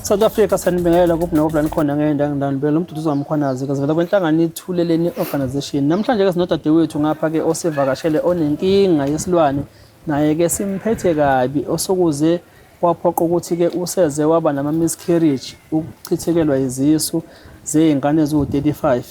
South Africa sanibingelela kuphi khona ngey'ndangindani phela umduduzo wamkhwanazi kazivela kwenhlangano ithuleleni organization. Namhlanje ke sinodadewethu ngapha ke osivakashele onenkinga yesilwane naye-ke simphethe kabi osokuze kwaphoqa ukuthi-ke useze waba nama-miscarriage ukuchithekelwa izisu zey'ngane eziwu-35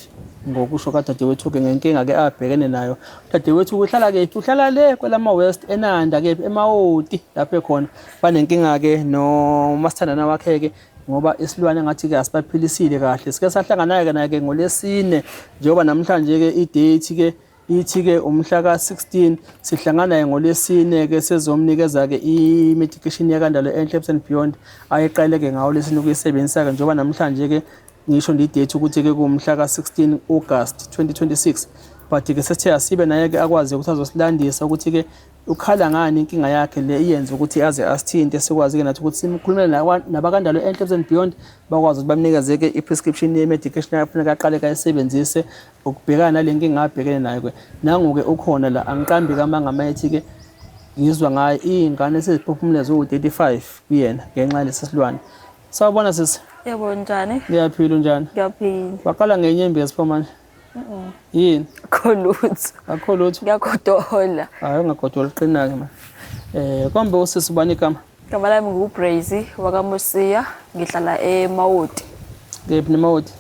ngokusho kadadewethu-ke ngenkinga-ke abhekene nayo. Dadewethu uhlala kephi? Uhlala le kwelama-West eNanda kephi eMawoti lapho ekhona banenkinga-ke nomasithandana wakhe-ke ngoba isilwane ngathi-ke asibaphilisile kahle. Sike sahlangana-ke naye-ke ngoLesine njengoba namhlanje-ke i-date-ke ithi-ke umhla ka-16 sihlangana naye ngoLesine-ke sezomnikeza-ke i-medication yakandalo enhle and beyond ayeqale-ke ngawo Lesine ukuyisebenzisa-ke njengoba namhlanje-ke ngisho nje-date ukuthi-ke kuwumhla ka-16 August 2026 but-ke sethe asibe naye-ke akwazi ukuthi azosilandisa ukuthi-ke ukhala ngani inkinga yakhe le iyenza ukuthi aze asithinte sikwazi-ke nathi ukuthi simkhulumele nabakandalo enhle and beyond bakwazi ukuthi bamnikeze-ke i-prescription ye-medication afuneka aqale-ke ayisebenzise ukubhekana nale nkinga abhekene nayo-ke. Nangu-ke ukhona la angiqambi kamanga mayethi-ke ngizwa ngayo iy'ngane eseziphophumule ziwu-35 kuyena ngenxa yalesi silwane. Sawubona sisi. Yebo njani? Ngiyaphila njani? Ngiyaphila. Waqala ngenyembezi pho manje? Yini? Akho lutho. Akho lutho? Ngiyagodola. Hayi ungagodola qina-ke manje. Kambe usisi ubani igama? Igama lami nguBrazy wakaMosiya, ngihlala eMawoti. Kephi neMawoti?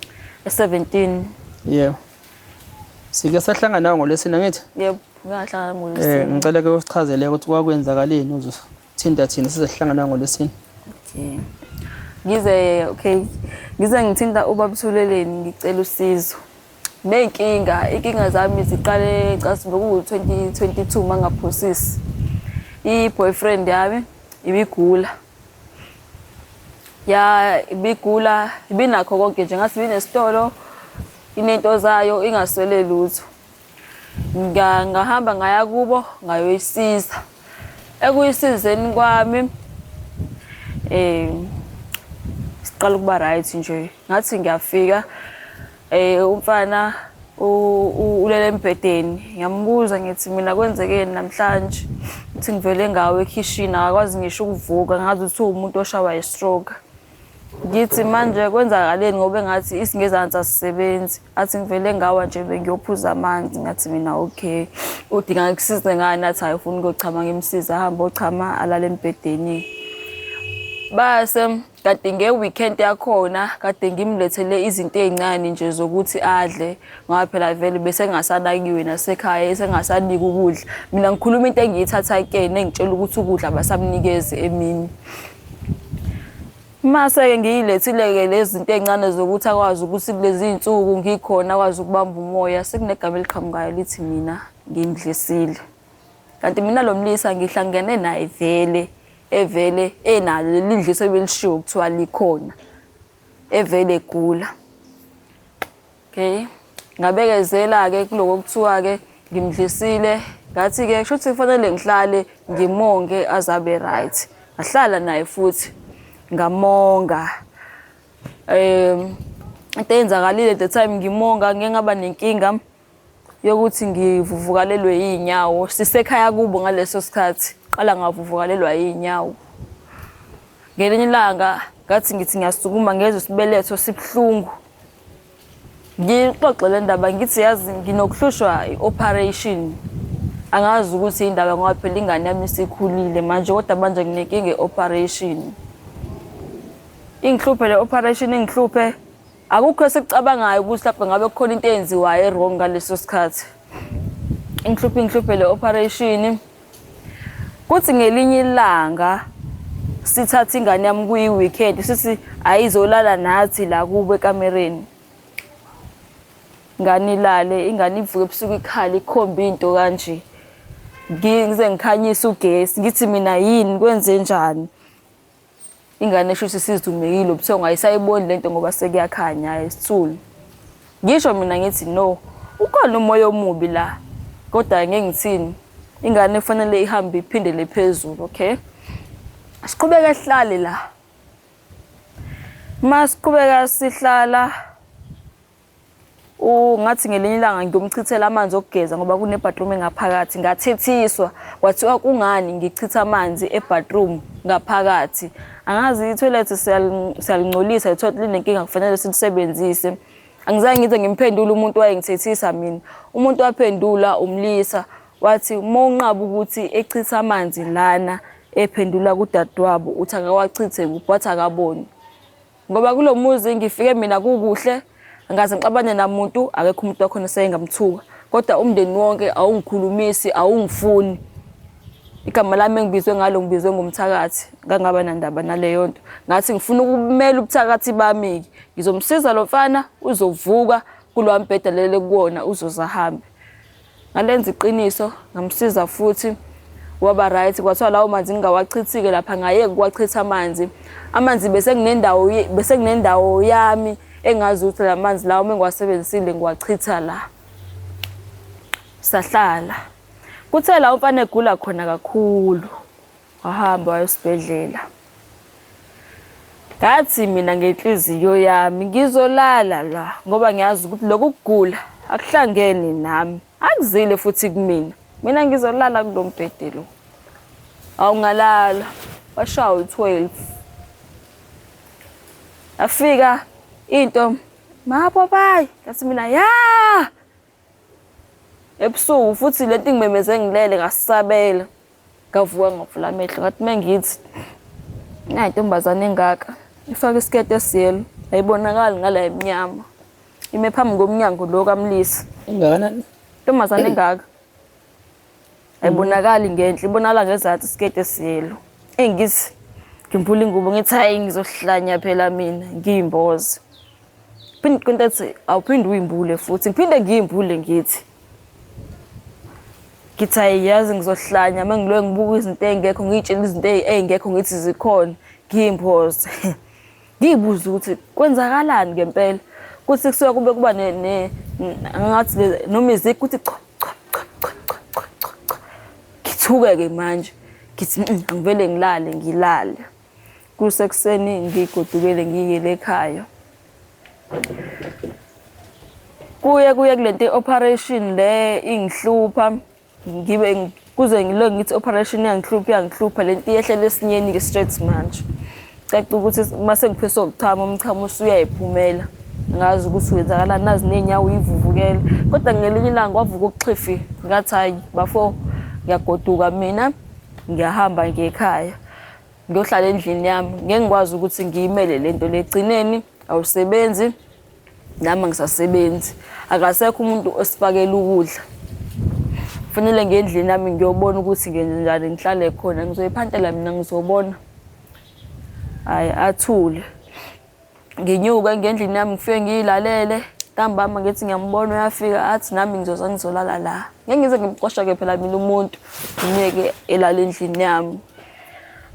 E17. Yebo. Sike sahlangana nawe ngoLesine ngithi? Yebo, ngahlangana ngoLesine. Ngicela-ke usichazele ukuthi kwakwenzakaleni uzothinta thina sizehlangana nawe ngoLesine. Okay. Ngize ngithinta ubabthuleleni ngicela usizo. Inkinga zami ziqale ku-2022 mangaphosisi. I-boyfriend yami ibigula. Ibigula, ibinakho konke nje ngathi binesitolo, inento zayo ingaswele lutho. Ngahamba ngaya kubo ngayoyisiza. Ekuyisizeni kwami siqala ukuba right nje. Ngathi ngiyafika umfana ulele embhedeni. Ngiyambuza ngithi mina kwenzekeni namhlanje. Uthi ngivele ngawe ekhishini akakwazi ngisho ukuvuka ngazi ukuthi umuntu oshawa i-stroke. Ngithi manje kwenzakaleni ngoba ngathi isingezansi asisebenzi. Athi ngivele ngawa nje bengiyophuza amanzi ngathi mina okay. Udinga ngikusize ngani nathi hayi ufuna ukuyochama ngimsiza ahamba ochama alala embhedeni. Base kade nge-weekend yakhona kade ngimlethele izinto ey'ncane nje zokuthi adle ngoba phela vele bese ngasanakiwe nasekhaya esengasanika ukudla. Mina ngikhuluma into engiyithatha-ke nengitshela ukuthi ukudla basamnikeze emini. Mase-ke ngiyilethile-ke lezi zinto ey'ncane zokuthi akwazi ukuthi kulezi iy'nsuku ngikhona akwazi ukubamba umoya sekunegama eliqhamukayo lithi mina ngimdlisile. Kanti mina lo mlisa ngihlangene naye evele enalo leli dliso ebelishiwo kuthiwa likhona evele egula. Okay, ngabekezela-ke kuloko kuthiwa-ke ngimdlisile ngathi-ke kusho ukuthi kufanele ngihlale ngimonge azabe right. Ngahlala naye futhi ngamonga. Into eyenzakalile at the time ngimonga ngeke ngaba nenkinga yokuthi ngivuvukalelwe iy'nyawo. Sisekhaya kubo ngaleso sikhathi qala ngavuvukalelwa iy'nyawo. Ngelinye ilanga ngathi ngithi ngiyasukuma ngezwe isibeletho sibuhlungu. Ngixoxe le ndaba ngithi yazi nginokuhlushwa i-operation. Angazi ukuthi indaba ngoba phela ingane yami isikhulile manje kodwa manje nginenkinga nge-operation. Ingihluphe le operation ingihluphe akukho esikucabangayo ukuthi lapho ngabe kukhona into eyenziwayo wrong ngaleso sikhathi. Ingihluphe le operation. Kuthi ngelinye ilanga sithatha ingane yami kuyi-weekend sithi ayizolala nathi la kubo ekamereni. Ingane ilale, ingane ivuke ebusuku ikhala ikhomba into kanje. Ngize ngikhanyisa ugesi ngithi mina yini kwenze njani. Ingane esho ukuthi sizidumekile ubuthongo ayisayiboni lento ngoba sekuyakhanya isithuli. Ngisho mina ngithi no, ukhona umoya omubi la. Kodwa ngeke ngithini. Ingane kufanele ihambe iphindele phezulu, okay? Siqhubeka sihlale la. Masiqhubeka sihlala ngathi ngelinye ilanga ngiyomchithela amanzi okugeza ngoba kune bathroom engaphakathi ngathethiswa kwathiwa kungani ngichitha amanzi ebathroom ngaphakathi. Angazi i-toilet siyalingcolisa i-toilet linenkinga kufanele silisebenzise. Angizange ngize ngimphendule umuntu wayengithethisa mina. Umuntu waphendula umlisa wathi mawunqaba ukuthi echitha amanzi lana ephendula kudadewabo uthi akawachithe kuphi wathi akaboni. Ngoba kulo muzi ngifike mina kukuhle ngaze ngixabane namuntu akekho umuntu wakhona seyengamthuka. Kodwa umndeni wonke awungikhulumisi awungifuni. Igama lami engibizwe ngalo ngibizwe ngumthakathi ngangaba nandaba naleyo nto. Ngathi ngifuna ukumela ubuthakathi bami. Ngizomsiza lo mfana uzovuka kulwa mbheda lele kuwona uzoza hambe. Ngalenza iqiniso ngamsiza futhi waba right kwathiwa lawo manzi ngingawachithike lapha ngayeke kwachitha amanzi. Amanzi bese kunendawo yami engazi ukuthi lamanzi lawo mengiwasebenzisile ngiwachitha la. Sahlala. Kuthe la umfana egula khona kakhulu. Wahamba wayesibhedlela. Ngathi mina ngenhliziyo yami ngizolala la ngoba ngiyazi ukuthi lokhu kugula akuhlangene nami. Akuzile futhi kumina. Mina ngizolala kulombhede lo. Awungalala. Washawa 12. Afika into mapho bayi. Ngathi mina ya. Ebusuku futhi lento ngimemeze ngilele ngasabela. Ngavuka ngavula amehlo ngathi mengithi nayi intombazane engaka ifaka isikete esiyelo ayibonakala ngala eminyama. Ime phambi komnyango lo kaMlisa. Ingakanani? Intombazane engaka. Ayibonakali ngenhle ibonakala ngezathi isikete esiyelo. Engithi ngimpula ingubo ngithi hayi ngizohlanya phela mina ngiyimboze. Phinde kontathi awuphinde uyimbule futhi ngiphinde ngiyimbule ngithi Ngithi yazi ngizohlanya mangilwe ngibuka izinto engekho ngitshela izinto engekho ngithi zikhona ngiyimpoze. Ngibuza ukuthi kwenzakalani ngempela. Kuthi kusuka kube kuba ngathi noma izikho ukuthi ngithuke ke manje ngithi angivele ngilale. Kusekuseni ngigodukele ngiyele ekhaya. Kuye kulento operation le ingihlupha. Ngibe kuze ngilo ngithi operation yangihlupha lento iyehlele esinyeni ke straight manje. Caca ukuthi mase ngipheso ukuchama umchamo usuyayiphumela. Ngazi ukuthi wenzakala nazi nenyawo ivuvukele. Kodwa ngelinye ilanga wavuka ukuxhifi ngathi hayi bafo ngiyagoduka mina ngiyahamba ngekhaya. Ngiyohlala endlini yami ngeke ngikwazi ukuthi ngiyimele lento legcineni awusebenzi nami ngisasebenzi. Akasekho umuntu osifakela ukudla. Kufanele ngendlini nami ngiyobona ukuthi ngenze njani ngihlale khona ngizoyiphantela mina ngizobona. Hayi athule. Nginyuka ngendlini yami ngifike ngiyilalele ntambama ngithi ngiyambona uyafika athi nami ngizoza ngizolala la. Ngeke ngize ngimqosha ke phela mina umuntu ngiyeke elala endlini yami.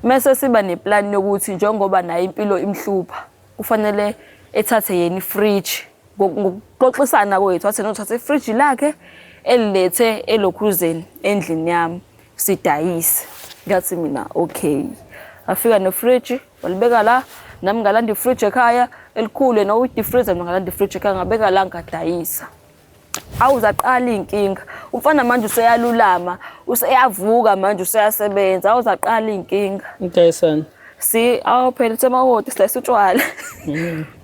Mase siba neplan yokuthi njengoba nayo impilo imhlupha kufanele ethathe yena ifridge ngokuxoxisana kwethu wathi nothatha ifridge lakhe elilethe elokhuzeni endlini yami sidayise. Ngathi mina okay. Afika nefridge walibeka la nami ngalanda ifridge ekhaya elikhulu no with freezer ngalanda ifridge ekhaya ngabeka la ngadayisa. Awuzaqala inkinga. Umfana manje useyalulama, useyavuka manje useyasebenza, awuzaqala inkinga. Ngidayisana. Si awuphela semahoti sidayisa utshwala.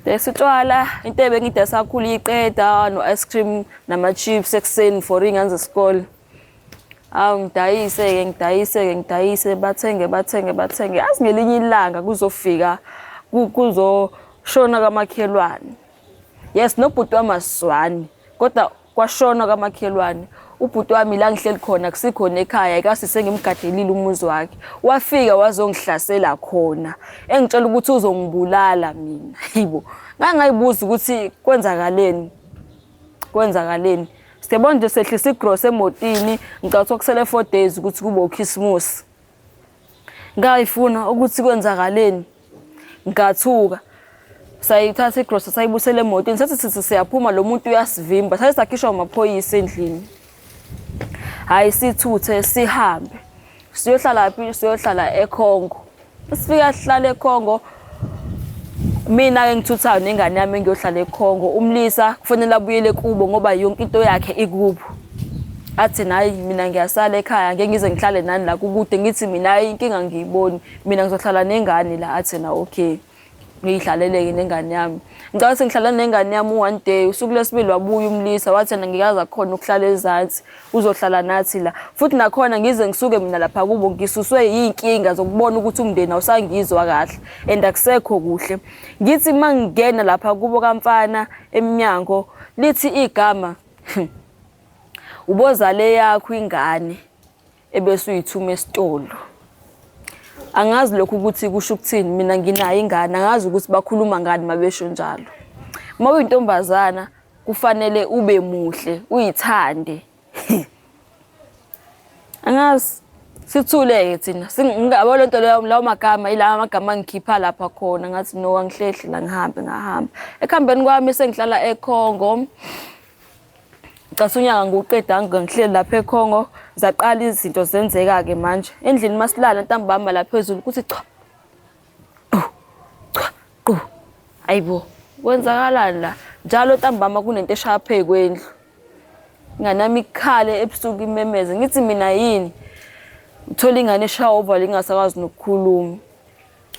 Dayisa utshwala into ebengidayisa kakhulu iqeda no ice cream nama chips ekseni for ingane zesikole. Ngidayise bathenge azi ngelinye ilanga kuzofika kuzoshona kamakhelwane. Yes nobhuti wamaswani kodwa kwashona kamakhelwane. Ubhuti wami la ngihleli khona kusikhona ekhaya ikasise ngimgadelile umuzi wakhe. Wafika wazongihlasela khona. Engitshela ukuthi uzongibulala mina. Hayibo. Ngangayibuza ukuthi kwenzakaleni. Sibona nje sehlisa igross emotini ngicathi okusele 4 days ukuthi kube uChristmas. Ngayifuna ukuthi kwenzakaleni. Ngathuka. Sayithatha igross sayibusela emotini sathi siyaphuma lo muntu uyasivimba sathi sakhishwa amaphoyisa endlini. Hayi sithuthe sihambe. Siyohlala phi siyohlala eCongo. Sifika sihlala eCongo. Mina ke ngithuthayo nengane yami ngiyohlala eCongo. Umlisa kufanele abuyele kubo ngoba yonke into yakhe ikubo. athi nayi mina ngiyasala ekhaya ngeke ngize ngihlale nani la kukude ngithi mina hayi inkinga ngiyiboni mina ngizohlala nengane la athi na okay ngiyihlaleleke nengane yami ngicela ukuthi ngihlala nengane yami one day usuku lesibili wabuya umlisa wathi ngikaza akukhona ukuhlala ezansi uzohlala nathi la futhi nakhona ngize ngisuke mina lapha kubo ngisuswe yinkinga zokubona ukuthi umndeni awusangizwa kahle and akusekho kuhle ngithi mangingena lapha kubo kamfana eminyango lithi igama ubozale yakho ingane ebese uyithuma esitolo angazi lokhu ukuthi kusho ukuthini mina nginayo ingane angazi ukuthi bakhuluma ngani mabesho njalo mawuyintombazana kufanele ube muhle uyithande angazi sithuleke thina singaba lento lawo magama ila amagama angikhipha lapha khona ngathi no angihlehle la ngahamba ekhambeni kwami sengihlala eKhongo casunyaka ngoqeda ngihleli lapha eKhongo zaqala izinto zenzeka ke manje endlini masilala ntambama la phezulu kuthi cha ayibo kwenzakalani la njalo ntambama kunento eshaya phe kwendlu nganami ikhale ebusuku imemeze ngithi mina yini uthola ingane eshaya over lingasakwazi nokukhuluma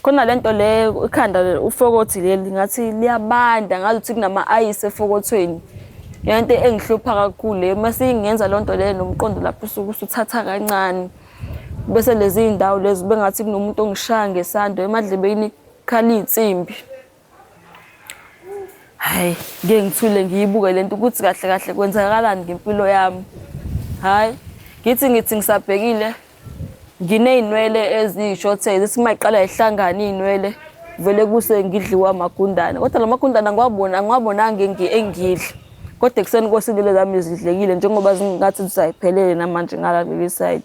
khona lento le ikhanda ufokothi leli ngathi liyabanda ngathi uthi kunama ayise efokothweni yonke engihlupha kakhulu le mase ingenza lonto le nomqondo lapho usuku usuthatha kancane bese lezi indawo lezi bengathi kunomuntu ongishaya ngesando emadlebeni khali insimbi hayi ngeke ngithule ngiyibuke lento ukuthi kahle kahle kwenzakalani ngempilo yami hayi ngithi ngisabhekile ngineyinwele ezishorthair esimayiqala ihlangana inwele vele kuse ngidliwa amagundane kodwa lamagundane ngiwabonanga engidli kodwa ekseni kosilile zami zidlekile njengoba zingathi zisayiphelele namanje ngala leli side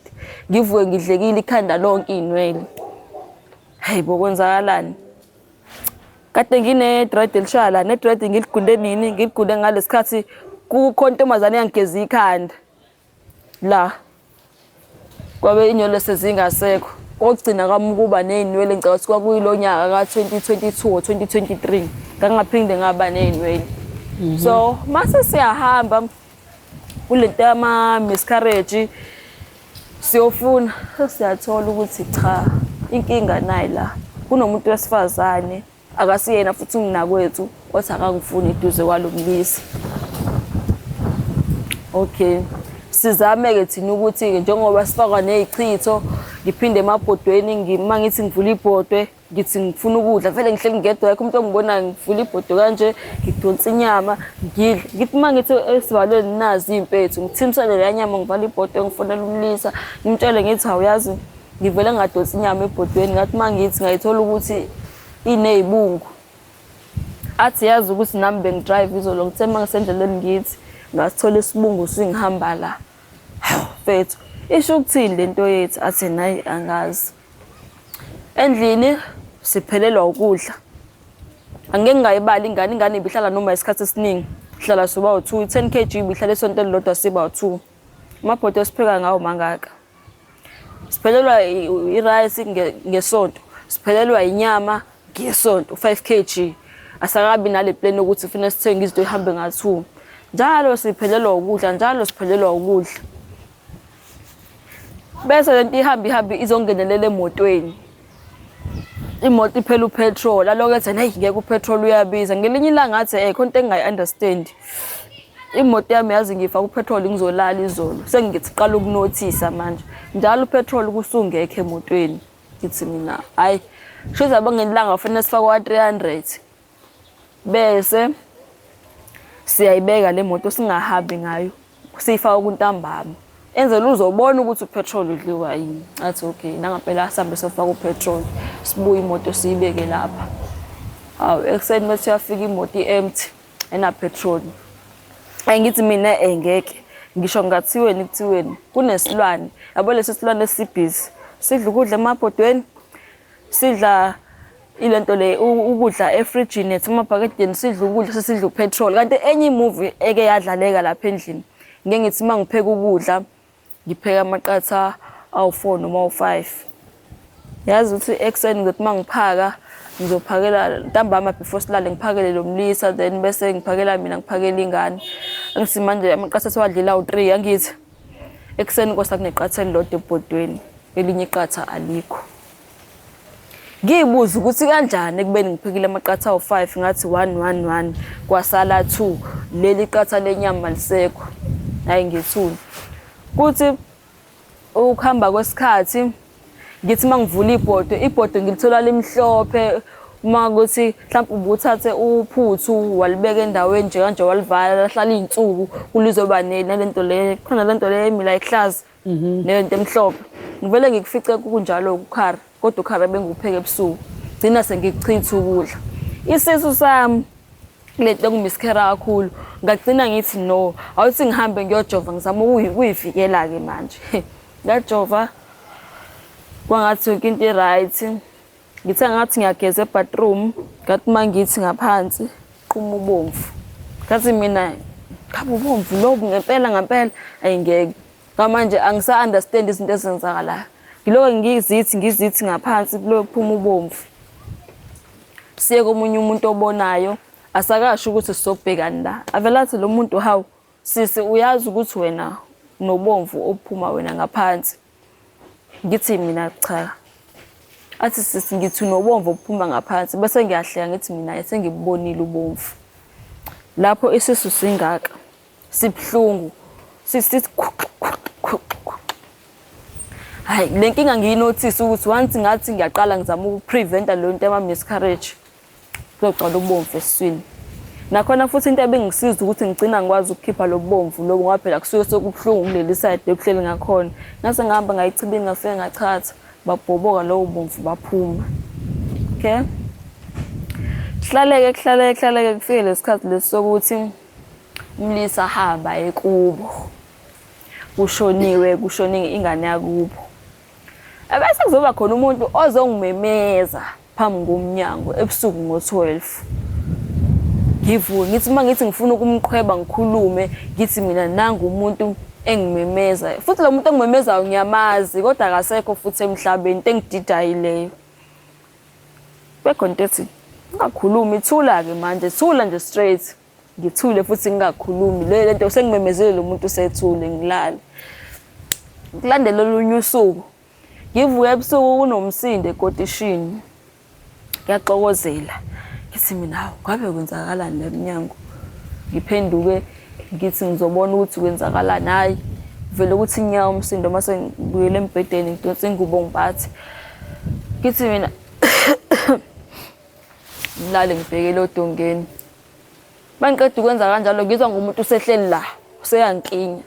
ngivuke ngidlekile ikhanda lonke inwele hayibo kwenzakalani kade ngine dread elishala ne dread ngiligunde nini ngiligunde ngalesikhathi kukhona intombazane yangigeza ikhanda la kwabe inyole sezingasekho ogcina kwami kuba nezinwele ngicela ukuthi kwakuyilo nyaka ka2022 or 2023 ngangaphinde ngaba nezinwele so mase siyahamba kulento yama miscarriage siyofuna siyathola ukuthi cha inkinga nayi la kunomuntu wesifazane akasiyena futhi unginakwethu othi akangifuni eduze kwalomlisi okay sizame ke thina ukuthi njengoba sifaka nezichitho ngiphinde emabhodweni ngimangithi ngivula ibhodwe ngithi ngifuna ukudla vele ngihleli ngedwa umuntu ongibona ngivula ibhodwe kanje ngidonsa inyama ngidle ngithi mangithi esivalweni nazi impethu ngithimisele le nyama ngivala ibhodwe ngifonela umlisa ngimtshele ngithi awuyazi ngivele ngadonsa inyama ebhodweni ngathi mangithi ngayithola ukuthi inezibungu athi yazi ukuthi nami bengidrive izolo ngithema ngisendleleni ngithi ngasithola isibungu singihamba la mfethu isho ukuthini lento yethu athi nayi angazi endlini siphelelwa ukudla angeke ngayibali ingane ibihlala noma isikhathi esiningi ihlala soba u2 10 kg ibihlala esonto elilodwa siba u2 amabhodwe sipheka ngawo mangaka siphelelwa irice ngesonto siphelelwa inyama ngesonto 5 kg asakabi nale plan ukuthi ufuna sithenge izinto ehambe nga2 njalo siphelelwa ukudla njalo siphelelwa ukudla bese lento ihamba izongenelela emotweni imoto iphela upetrol aloku ethi hey ngeke upetrol uyabiza ngelinye ilanga ngathi khona into engayi-understand imoto yami yazi ngifaka upetrol ngizolala izolo sengithi qala ukunothisa manje njalo upetrol kusungekho emotweni ngithi mina hayi shoza abangenilanga kufanele sifake wa300 bese siyayibeka le moto singahambi ngayo siyifaka kuntambama enzela uzobona ukuthi upetrol udliwa yini athi okay nangaphela asambe sofaka upetrol sibuye imoto siyibeke lapha awu ekseni mase yafika imoto empty ena petrol ngithi mina engeke ngisho ngathiweni kunesilwane yabo lesi silwane esibhizi sidla ukudla emabhodweni sidla ilento le ukudla efridge ethi emabhakedeni sidla ukudla sesidla upetrol kanti enye movie eke yadlaleka lapha endlini ngeke ngithi mangipheka ukudla ngipheka amaqatha awu4 noma awu5 yazi ukuthi ekseni ngizothi mangiphaka ngizophakela ntambama before silale ngiphakele lo mlisa then bese ngiphakela mina ngiphakela ingane angithi manje amaqatha sewadlila u3 yangithi ekuseni kwasakuneqatha elilodwa ebhodweni elinye iqatha alikho. Ngiyibuza ukuthi kanjani ekubeni ngiphekile amaqatha awu5 ngathi 1 kwasala 2 leli qatha lenyama lisekho hayi ngethuna. Kuthi ukuhamba kwesikhathi ngithi mangivula ibhodo ngilithola limhlophe uma ukuthi mhlawumbe ubuthathe uphuthu walibeka endaweni nje kanje walivala lahlala izinsuku kulizoba nalento le khona lento le emila ihlaza nento emhlophe. Ngivele ngikufice kunjalo ukhara kodwa ukhara bengiwupheke ebusuku gcina sengikuchitha ukudla. Isisu sami lento engimiskera kakhulu ngagcina ngithi no awuthi ngihambe ngiyojova ngizama ukuyivikela ke manje. Ngajova kwangathi yonke into right. Ngithe ngathi ngiyageza ebathroom ngathi mangithi ngaphansi qhuma ubomvu. Ngathi mina khabe ubomvu lobu ngempela ayingeke. Ngamanje angisa understand izinto ezenzakalayo. Ngiloko ngizithi ngaphansi kulo kuphuma ubomvu. Siye komunye umuntu obonayo asakasho ukuthi sizobhekana la. Avelathi lo muntu hawu sisi uyazi ukuthi wena nobomvu ophuma wena ngaphansi. Ngithi mina cha. Athi sisi ngithi nobomvu ophuma ngaphansi bese ngiyahleka ngithi mina sengibonile ubomvu. Lapho isisu singaka sibhlungu sithi hayi lenkinga ngiyinotice ukuthi once ngathi ngiyaqala ngizama ukupreventa lo nto miscarriage kuzocala ubomvu esiswini. Nakhona futhi into ebengisiza ukuthi ngicina ngikwazi ukukhipha lo bomvu lo ngoba phela kusuke sokubhlungu kuleli side ekuhleli ngakhona. Ngase ngihamba ngayichibini ngafika ngachatha babhoboka lo bomvu baphuma. Okay? Kuhlaleke kufike lesikhathi lesokuthi umlisa hamba ekubo. Kushoniwe ingane yakubo. Abese kuzoba khona umuntu ozongimemeza phambi komnyango ebusuku ngo12. Ngivuke ngithi mangithi ngifuna ukumqhweba ngikhulume ngithi mina nanga umuntu engimemeza futhi lo muntu engimemezayo ngiyamazi kodwa akasekho futhi emhlabeni into engididayileyo. Bekhona ethi ngakhuluma ithula ke manje thula nje straight ngithule futhi ngingakhulumi le nto sengimemezele lo muntu sethule ngilala. Kulandela olunye usuku ngivuye ebusuku kunomsindo ekotishini ngiyaxokozela ngithi mina ngabe kwenzakalani leminyango. Ngiphenduke ngithi ngizobona ukuthi kwenzakalani hayi vele ukuthi ngiya umsindo mase ngibuyele embhedeni ngidonse ingubo ngiphathe. Ngithi mina ngilale ngibhekele odongeni. Bangiqeda ukwenza kanjalo ngizwa ngomuntu usehleli la useyankinya.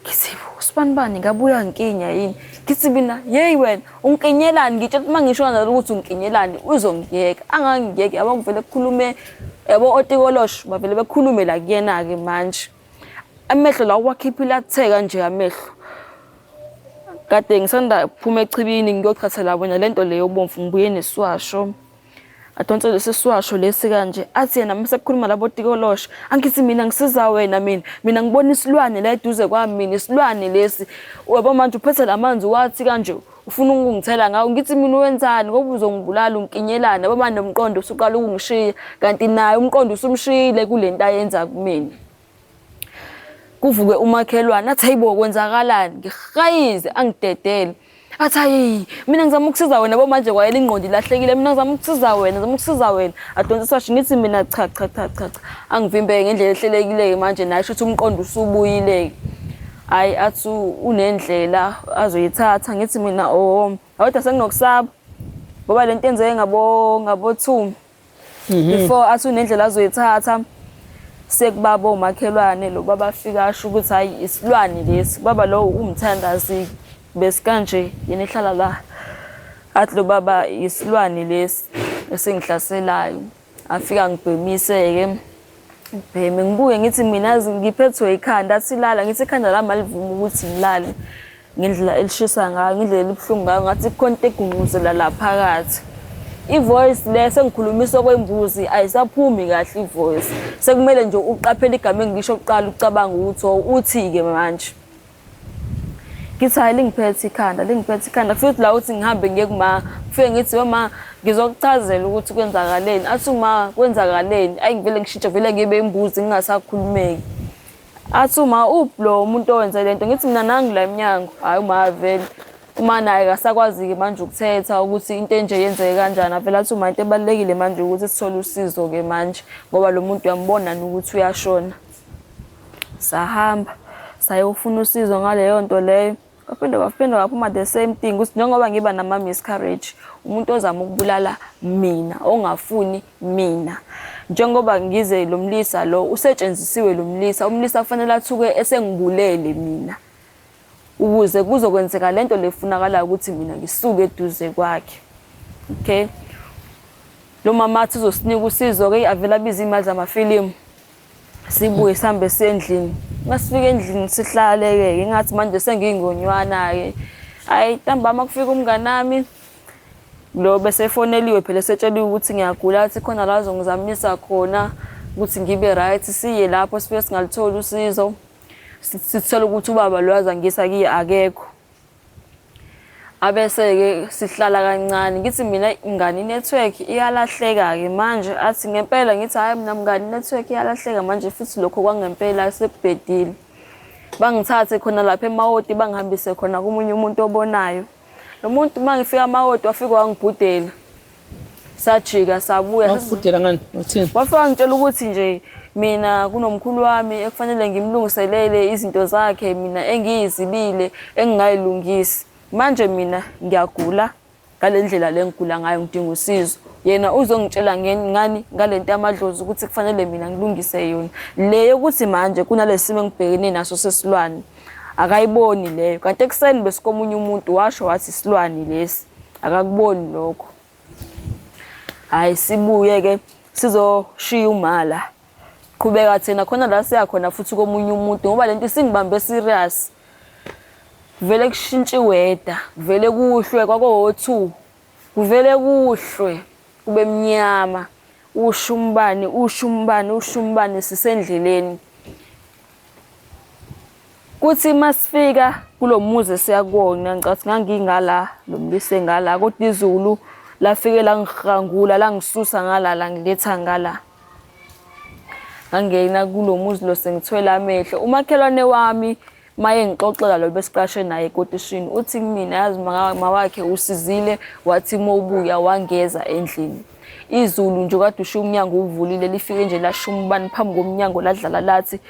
Ngithi usibanibani ngabuya nkinya yini? Ngithi mina hey wena unkinyelani ngitsho mangisho kanjalo ukuthi unkinyelani uzongiyeka angangiyeke yabo ngivele kukhulume yabo otikolosho bavele bekhulume la kuyena ke manje. Amehlo la wakhiphila atheka nje amehlo. Kade ngisanda kuphuma echibini ngiyochathela bona lento leyo bomvu ngibuye neswasho. Adonse lesiswasho lesi kanje athi yena mase kukhuluma labo tikolosho angithi mina ngisiza wena mina ngibona isilwane la eduze kwami mina isilwane lesi wabo manje uphethe lamanzi wathi kanje ufuna ukungithela ngawo ngithi mina wenzani ngoba uzongibulala unkinyelana yabo manje nomqondo usuqala ukungishiya kanti naye umqondo usumshiyile kulento ayenza kumina. Kuvuke umakhelwane athi hayibo kwenzakalani ngihayize angidedele. Athi hayi mina ngizama ukusiza wena bo manje kwayela ingqondo ilahlekile mina ngizama ukusiza wena adonse washo ngithi mina cha angivimbe ngendlela ehlelekile manje naye shothi umqondo usubuyile. Hayi athi unendlela azoyithatha ngithi mina awuda senginokusaba ngoba lento enzeke ngabo 2 before athi unendlela azoyithatha. Sekubaba omakhelwane lo baba fika asho ukuthi hayi isilwane lesi baba lo umthandazi besikanje yena ehlala la athi lo baba isilwane lesi esingihlaselayo afika ngibhemiseke ngibheme ngibuye ngithi mina ngiphethwe ikhanda athi lala ngithi ikhanda lami alivuma ukuthi ngilale ngendlela elishisa ngayo ngendlela elibhlungu ngayo ngathi konke egunguzela la phakathi. Ivoice lese ngikhulumisa kwembuzi ayisaphumi kahle ivoice sekumele nje uqaphele igama engisho uqala ucabanga ukuthi uthi ke manje. Ngithi hayi lingiphethe ikhanda futhi la uthi ngihambe ngiye kuma kufike ngithi mama ngizokuchazela ukuthi kwenzakaleni athi uma kwenzakaleni ayingivele ngishintshe vele ngibe imbuzi ngingasakhulumeki. athi uma lo muntu owenze lento ngithi mina nangila emnyango hayi uma vele uma naye akasakwazi-ke manje ukuthetha ukuthi into enje yenzeke kanjani avele athi uma into ebalulekile manje ukuthi sithole usizo-ke manje ngoba lo muntu uyambona ukuthi uyashona. Sahamba sayofuna usizo ngaleyo nto leyo waphinde waphuma the same thing ukuthi njengoba ngiba nama-miscarriage umuntu ozama ukubulala mina ongafuni mina njengoba ngize lo mlisa lo usetshenzisiwe lo mlisa umlisa kufanele athuke esengibulele mina ukuze kuzokwenzeka lento lefunakala ukuthi mina ngisuke eduze kwakhe. Okay, lo mama athi uzosinika usizo-ke avele abize imali zamafilimu sibuye sihambe sendlini. Masifika endlini sihlale-ke ngathi manje sengiyingonywana-ke hayi ntambama kufika umngani nami lo bese efoneliwe phela esetsheliwe ukuthi ngiyagula athi khona la azongizamisa khona ukuthi ngibe right siye lapho sifike singalitholi usizo sithola ukuthi ubaba lo azangisa kiye akekho. Abese-ke sihlala kancane ngithi mina mngani network iyalahleka-ke manje athi ngempela ngithi hayi mina mngani network iyalahleka manje futhi lokho kwangempela sekubhedile bangithathe khona lapha eMawoti bangihambise khona komunye umuntu obonayo. Lo muntu mangifika eMawoti wafika wangibhudela sajika sabuya. Wangibhudela ngani? Uthini? Wafika ngitshela ukuthi nje mina kunomkhulu wami ekufanele ngimlungiselele izinto zakhe mina engiyizibile engingayilungisi. Manje mina ngiyagula ngale ndlela le ngigula ngayo ngidinga usizo yena uzongitshela ngani ngalento yamadlozi ukuthi kufanele mina ngilungise yona le yokuthi manje kunale simo engibhekene naso sesilwane akayiboni leyo kanti ekuseni besikomunye umuntu washo wathi isilwane lesi akakuboni lokho. Hayi sibuye-ke sizoshiya umala qhubeka thina khona la siyakhona futhi komunye umuntu ngoba lento singibambe serious vele kushintsha iweda vele kuhlwe kwako-2 kuvele kuhlwe kube mnyama ushumbane sisendleleni kuthi masifika kulo muzi siyakuwona ngicathi ngangingala lo mlise ngala kodwa izulu lafike langihangula langisusa ngala langiletha ngala ngangena kulo muzi lo sengithwele amehlo. Umakhelwane wami maye ngixoxela lo besiqashe naye ekotishini uthi kumina yazi mawakhe usizile wathi uma ubuya wangeza endlini izulu nje kade ushiya umnyango uvulile lifike nje lashumbani phambi komnyango ladlala lathi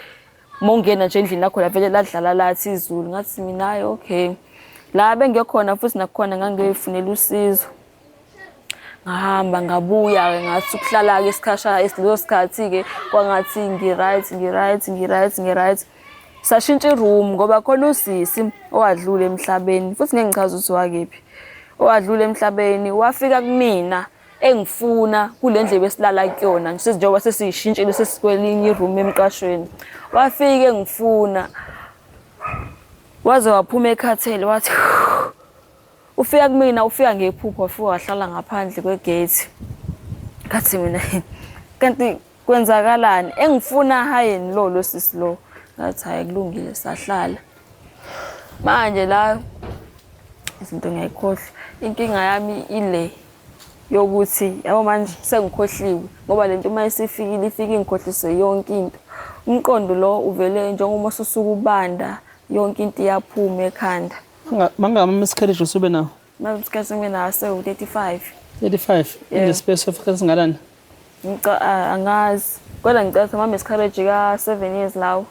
mongena nje endlini lakho lavele ladlala lathi izulu ngathi mina hayi okay la bengekhona futhi nakhona ngangiyofunela usizo ngahamba ngabuya-ke ngathi ukuhlala-ke isikhashana leso sikhathi-ke kwangathi ngi-right sashintsha iroom ngoba khona usisi owadlula emhlabeni futhi ngeke ngichaze ukuthi wakephi owadlula emhlabeni wafika kumina engifuna kule ndlela esilala kuyona nje njengoba sesiyishintshile sesikwelinye iroom emqashweni wafika engifuna waze waphuma ekhathele wathi ufika kumina ufika ngephupho wafika wahlala ngaphandle kwegate ngathi mina kanti kwenzakalani engifuna hayeni lo sisi lo ngathi hayi kulungile sahlala manje la izinto ngiyayikhohlwa inkinga yami ile yokuthi yabo manje sengikhohliwe ngoba lento uma isifikile ifike ingikhohlise yonke into umqondo lo uvele njengoba ususuka ubanda yonke into iyaphuma ekhanda. Mangama miscarriage usube nawo? Miscarriage ngina so 35. 35 in the space of kasingalani? Angazi kodwa ngicela ama miscarriage ka 7 years lawo.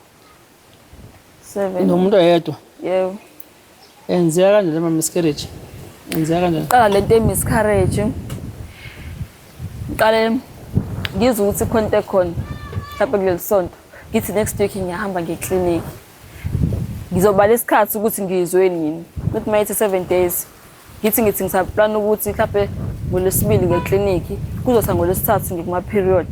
7. Nomuntu oyedwa? Yebo. Enzeka kanjani ama miscarriage? Enzeka kanjani? Qala lento ye miscarriage. Qale ngizwe ukuthi khonto ekhona lapha kuleli sonto. Ngithi next week ngiyahamba ngeclinic. Ngizobala isikhathi ukuthi ngizwe nini. Kuthi mayithi 7 days. Ngithi ngisaplan ukuthi mhlawumbe ngolesibili ngeclinic kuzothi ngolesithathu ngikuma period.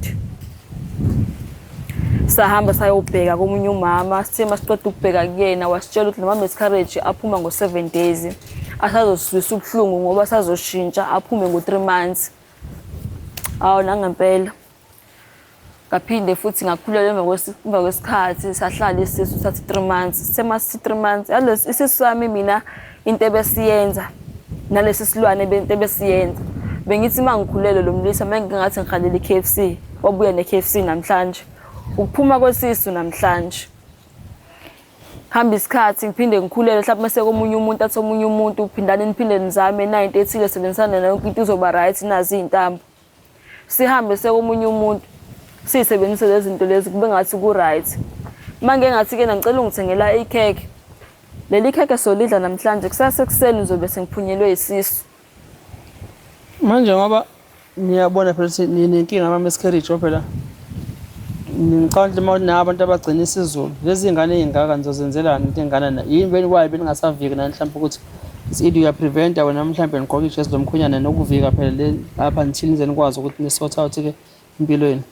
Sahamba sayobheka komunye umama sithe masiqeda ukubheka kuyena wasitshela ukuthi noma miscarriage aphuma ngo7 days asazoswisa ubuhlungu ngoba sazoshintsha aphume ngo3 months. Awu nangempela kaphinde futhi ngakhulelwa emva kwesikhathi sahlala isisu sathi 3 months semasi 3 months yalesi isisu sami mina into ebesiyenza nalesi silwane into ebesiyenza bengithi mangikhulelwe lo mlisa manje ngathi ngikhalela iKFC wabuya neKFC namhlanje ukuphuma kwesisu namhlanje hamba isikhathi ngiphinde ngikhulele mhlawumbe mase komunye umuntu athi omunye umuntu uphindane niphinde nizame na into ethile sebenzisana nayo into izoba right nazi izintambo sihambe sekomunye umuntu sisebenzise lezi zinto lezi kube ngathi ku right manje ngathi ke ngicela ungithengela ikheke leli kheke solidla namhlanje kusasa ekseni uzobe sengiphunyelwe isisu manje ngoba niyabona phela ukuthi ninenkinga ama miscarriage phela ngicabanga ukuthi nabantu abagcina isizulu lezi ngane ezingaka nizozenzelana into engana yini beni wayi beningasaviki na mhlawumbe ukuthi isidu ya prevent wena mhlawumbe niqoka ijezi lomkhunyana nokuvika phela le lapha nithini nize nikwazi ukuthi ni sort out ke impilo yenu.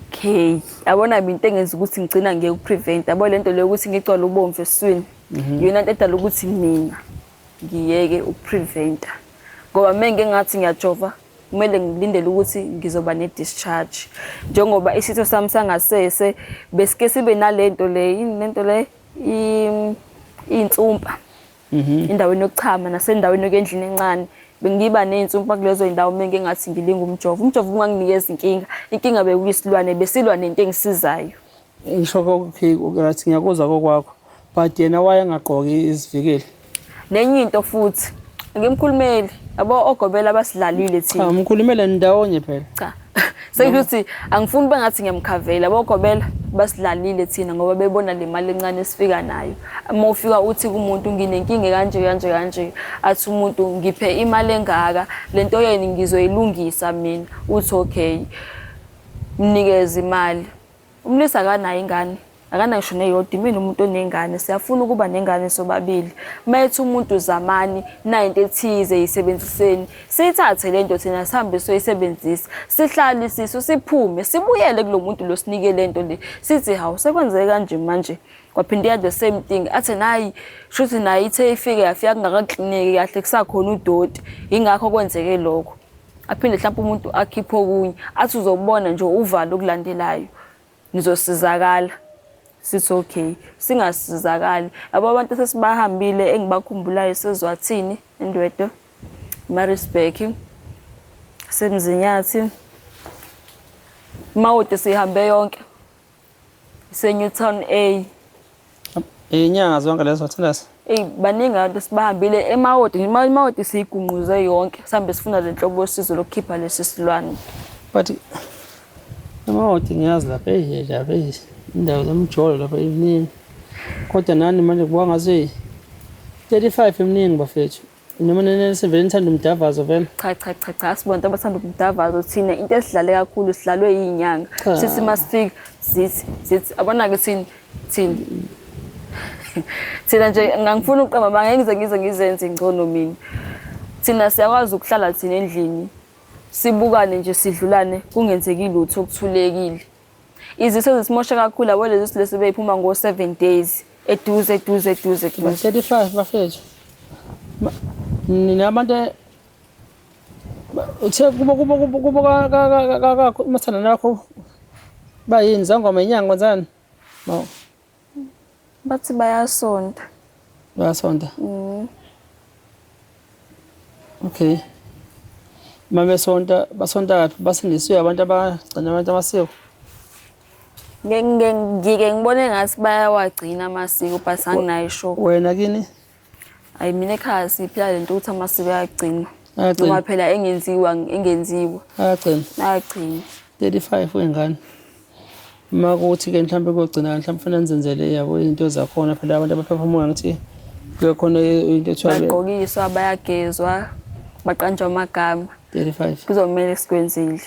Okay abona into engenza ukuthi ngicina ngeke ukuprevent yabo lento leyo ukuthi ngicwala ubomvu eswini yona into edala ukuthi mina ngiyeke ukupreventa ngoba menge ngathi ngiyajova kumele ngilindele ukuthi ngizoba ne discharge njengoba isitho sami sangasese besike sibe nalento le into le insumpa indaweni yokuchama nasendaweni yokwendlini encane bengiba nezinsumpa kulezo indawo menge ngathi ngilinga umjovo unganginikeza inkinga bekuyisilwane besilwa nento engisizayo ngisho okay ngathi ngiyakuzwa kokwakho but yena wayengaqoki izivikeli nenye into futhi ngimkhulumeli abo ogobela abasilalile thina umkhulumele ndawonye phela cha sekuthi angifuni bengathi ngiyamkhavela abogobela basilalile thina ngoba bebona le mali encane esifika nayo uma ufika uthi kumuntu nginenkinga kanje athi umuntu ngiphe imali engaka lento yeni ngizoyilungisa mina uthi okay mnikeze imali umlisa akanayo ingane akanayo neyodwa mina umuntu onengane siyafuna ukuba nengane sobabili mayethu umuntu zamani na into ethize yisebenziseni sithathe lento thina sihambe soyisebenzisa sihlale siso siphume sibuyele kulomuntu lo sinike lento le sithi hawu sekwenzeke kanje manje kwaphinde ya the same thing athi nayi shuthi nayi ithe ifike yafika kungakakliniki kahle kusakhona udoti ingakho kwenzeke lokho aphinde mhlawumbe umuntu akhiphe okunye athi uzobona nje uvalo okulandelayo nizosizakala sithi okay singasizakali abo abantu sesibahambile engibakhumbulayo sezwathini endwedo Maritzburg semzinyathi Mawode sihambe yonke seNewtown A inyanga zonke lezo thindasi baningi abantu sibahambile eMawode siyigunquze yonke sihambe sifuna lenhlobo yosizo lokukhipha lesi silwane but Mawode ngiyazi lapha indawo zomjolo lapha evening kodwa nani manje kuba ngaze 35 eminingi bafethu noma nesevele nithanda umdavazo vele cha sibona abathanda umdavazo thina into esidlale kakhulu sidlalwe yinyanga sithi masifika sithi abona ke thina nje ngangifuna uqamba bangeke ngizenze ingcono mina thina siyakwazi ukuhlala thina endlini sibukane nje sidlulane kungenzeki lutho okuthulekile iziso zisimosha kakhulu abo lezi silese beyiphuma ngo 7 days eduze 35 bafethu nina abantu uthe kuba masana nakho bayini zangoma inyanga kwenzani bathi bayasonda okay mama basonta laphi basindisiwe abantu abagcina abantu amasiko ngike ngibone ngathi bayawagcina amasiko but anginayo sho wena kini ayi mina ekhaya siphila lento ukuthi amasiko ayagcina noma phela engenziwa ayagcina 35 wengane makuthi ke mhlambe kugcina mhlambe fanele nizenzele yabo izinto zakhona phela abantu abaphefumula ngathi kuye khona into ethwala bagqokiswa bayagezwa baqanjwa amagama 35 kuzomela sikwenzile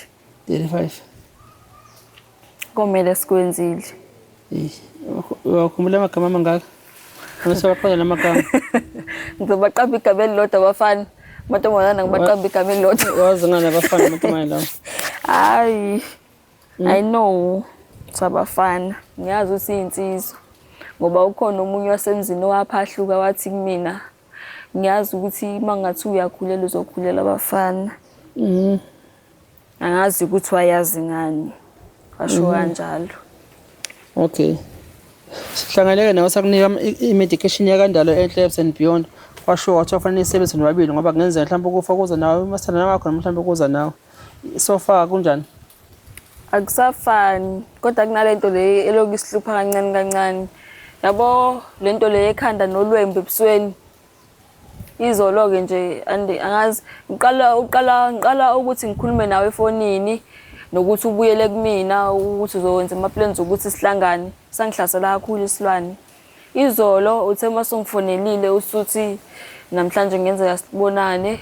35 komela sikwenzile wakhumbula amagama mangaka ngisabaqala namagama ngizobaqamba igama elilodwa abafana amantombazana ngibaqamba igama elilodwa wazi ngani abafana amantombazana lawo hayi I know sabafana ngiyazi ukuthi insizwa ngoba ukhona umunye wasemzini owaphahluka wathi kumina ngiyazi ukuthi mangathi uyakhulela uzokhulela abafana angazi ukuthi wayazi ngani asho kanjalo okay sihlanganeke nawe sakunika i-medication yakandalo enhle Herbs and Beyond washo wathi kufanele isebenze nobabili ngoba kungenzeka mhlawumbe ukufa kuza nawe masana wakho mhlawumbe kuza nawe so far kunjani akusafani kodwa kunalento le eloku isihlupha kancane Yabo lento le ekhanda nolwembu ebusweni. Izolo ke nje angazi ngiqala ukuthi ngikhulume nawe efonini nokuthi ubuyele kumina ukuthi uzokwenza ama plans ukuthi sihlangane. Sangihlasela kakhulu isilwane. Izolo uthe masungifonelile usuthi namhlanje ngenzeka sibonane.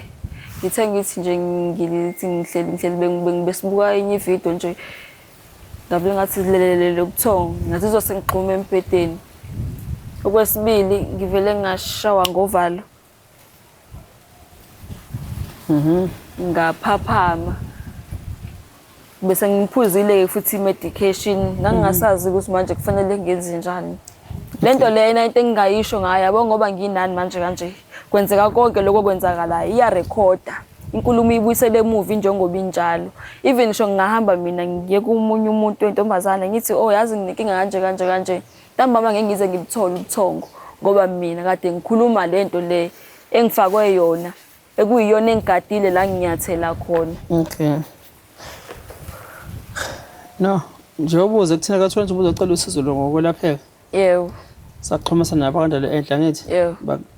Ngithe ngithi nje ngihleli besibuka enye video nje. Ngabule ngathi lelele ubuthongo ngathi izosengixhuma empedeni. Okwesibili ngivele ngashawa ngovalo. Ngaphaphama. Bese ngiphuzile futhi medication ngangasazi ukuthi manje kufanele ngenze njani. Lento lena into engingayisho ngayo yabo ngoba nginani manje kanje. Kwenzeka konke lokho kwenzakala iya recorda. Inkulumo ibuyisele emuva njengoba injalo. Even ngisho ngingahamba mina ngiye kumunye umuntu wentombazana ngithi oh yazi nginenkinga kanje. Ntambama ngeke ngize ngibuthola ubuthongo ngoba mina kade ngikhuluma lento le engifakwe yona ekuyiyona engigadile la nginyathela khona. Okay. No, njengoba uze kuthina ka 20 uzocela usizo ngokwelapheka. Yebo. Saxhumana nabantu le enhla ngithi.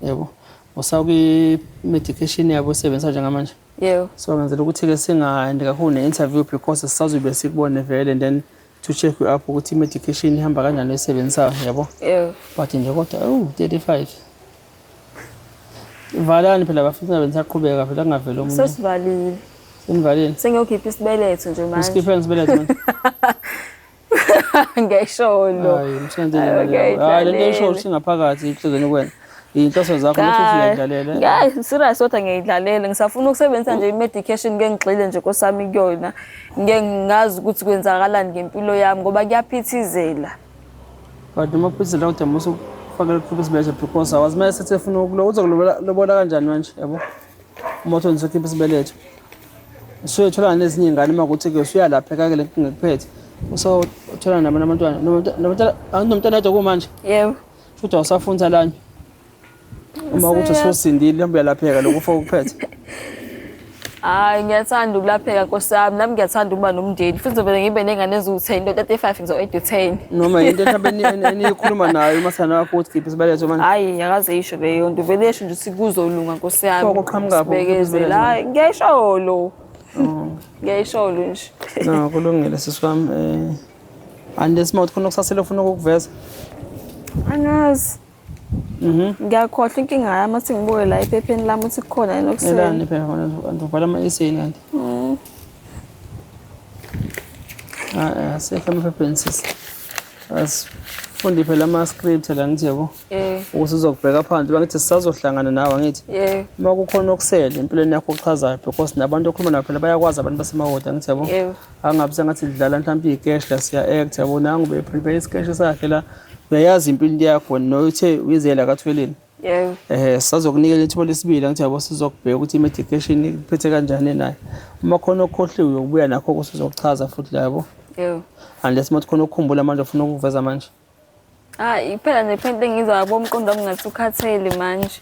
Yebo. Usawuki medication yabo sebenzisa njengamanje. Yebo. So ngenzela ukuthi ke singahambi kakhulu ne-interview because sisazobe sikubone vele and then to check you up ukuthi medication ihamba kanjani esebenzayo yabo. Yebo. But nje kodwa 35. Valani phela bafuna benza qhubeka phela kungavela umuntu. Sesivalile. Senivalile. Sengiyokhipha isibeletho nje manje. Usikhiphe isibeletho manje. Ngesholo. Hayi msebenzi hayi lento esholo singaphakathi inhlizweni kwena. Inhloso zakho ukuthi uyidlalela. Hayi serious kodwa ngiyidlalela ngisafuna ukusebenzisa nje i-medication ngengixile nje kosami kuyona. Ngeke ngazi ukuthi kwenzakalani ngempilo yami ngoba kuyaphithizela. Kodwa maphithizela kodwa musu fakela ukukhipha isibeletho because awazi mase sefuna ukulo uzolobola kanjani manje yabo. Umoto nizokhipha isibeletho. Usuyothola nezinye ingane makuthi ke usuyalapheka ke lenkinga kuphethe. Usothola nabantwana. Nomntana yedwa kumanje. Yebo. Futhi awusafunda lana. Uma ukuthi usosindile hambe yalapheka lokufa ukuphethe. Hayi ngiyathanda ukulapheka nkosami nami ngiyathanda ukuba nomndeni futhi vele ngibe nengane eziwu10 35 ngizo8 to 10 noma into mhlawumbe enikhuluma nayo masana wakho ukuthi khipha isibeletho manje hayi yakaze isho leyo nto vele esho nje sikuzolunga nkosi yami Koqhamuka bekezela hayi ngiyayisholo ngiyayisholo nje no kulungile sisiwami andesimouth khona kusasele ufuna ukuveza angazi ngiyakhohlwa inkinga yami athi ngibuke la ephepheni lami uthi kukhona nokusela elani phela khona ngibhala ama-essay kanti asekho ama-ephepheni sisi asifundi phela ama-script la ngithi yabo ukuthi uzokubheka phansi bangithi sisazohlangana nawe angithi uma kukhona okusele empilweni yakho ochazayo because nabantu okhuluma nabo phela bayakwazi abantu basemawodi angithi yabo angabe sengathi dlala mhlawumbe i-cash la siya-act yabo nangu beprepare isikeshe sakhe la uyayazi impilo yakho nothe uyizela kathweleni sisazokunikela ithuba lesibili ngithi yabo sizokubheka ukuthi i-medication iphethe kanjani nayo uma khona okukhohliwe uyobuya nakho kusizokuchaza futhi yabo unless mathi khona ukukhumbula manje ufuna ukuveza manje hayi phela nephint engizwa umqondo wami ngathi ukhathele manje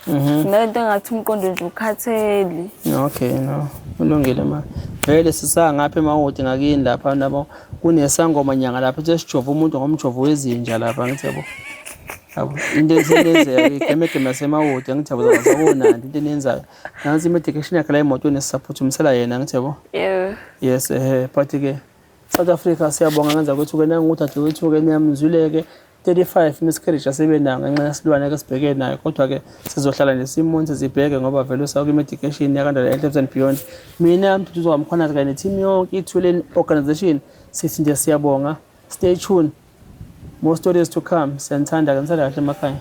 nento engathi umqondo nje ukhathele okay no kulungile ma vele sisangapha emawodi ngakini lapha nabo kunesangoma nyanga lapha ethi sijova umuntu ngomjovo wezinja lapha ngithi yabo into ezenze igeme yasemawodi ngithi yabo zabonandi into enenzayo nansi i-medication yakhe la emotweni esisaphuthumisela yena ngithi yabo yes but ke South Africa siyabonga ngenza ukuthi ke nangudadewethu ke niyamzwileke 35 miscarriage asebenanga ngenxa yesilwane ke sibheke nayo kodwa ke sizohlala nesimo sizibheke ngoba vele usawuka i-medication yakandala Health and Beyond mina mthuthuzo wamkhona kanye ne-team yonke i-Thuleni organization sithi nje siyabonga stay tuned more stories to come siyanthanda kahle emakhaya